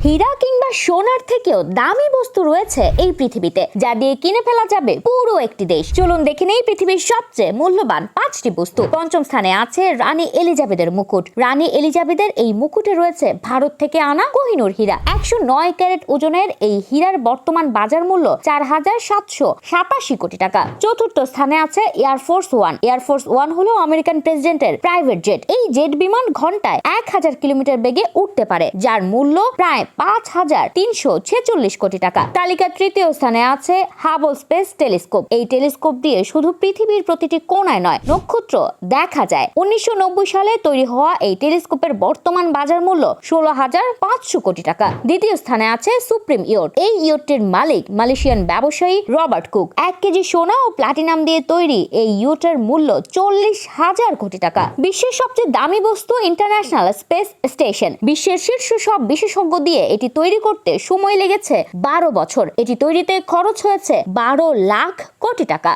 হীরা কিংবা সোনার থেকেও দামি বস্তু রয়েছে এই পৃথিবীতে, যা দিয়ে কিনে ফেলা যাবে পুরো একটি দেশ। চলুন দেখে নেই পৃথিবীর সবচেয়ে মূল্যবান 5টি বস্তু। পঞ্চম স্থানে আছে রানী এলিজাবেথের মুকুট। রানী এলিজাবেথের এই মুকুটে রয়েছে ভারত থেকে আনা কোহিনূর হীরা। 109 ক্যারেট ওজনের এই হীরার বর্তমান বাজার মূল্য 4,787 কোটি টাকা। চতুর্থ স্থানে আছে এয়ারফোর্স ওয়ান। এয়ারফোর্স ওয়ান হলো আমেরিকান প্রেসিডেন্টের প্রাইভেট জেট। এই জেট বিমান ঘন্টায় 1000 কিলোমিটার বেগে উঠতে পারে, যার মূল্য প্রায় 5,346 কোটি টাকা। তালিকার তৃতীয় স্থানে আছে হাবল স্পেস টেলিস্কোপ। এই টেলিস্কোপ দিয়ে শুধু পৃথিবীর প্রতিটি কোণায় নয়, নক্ষত্র দেখা যায়। 1990 সালে তৈরি হওয়া এই টেলিস্কোপের বর্তমান বাজার মূল্য 16,500 কোটি টাকা। দ্বিতীয় স্থানে আছে সুপ্রিম ইয়ট। এই ইয়টটির মালিক মালয়েশিয়ান ব্যবসায়ী রবার্ট কুক। 1 কেজি সোনা ও প্লাটিনাম দিয়ে তৈরি এই ইয়টের মূল্য 40,000 কোটি টাকা। বিশ্বের সবচেয়ে দামি বস্তু ইন্টারন্যাশনাল স্পেস স্টেশন। বিশ্বের শীর্ষ সব বিশেষজ্ঞ দিয়ে এটি তৈরি করতে সময় লেগেছে 12 বছর। এটি তৈরিতে খরচ হয়েছে 12 লাখ কোটি টাকা।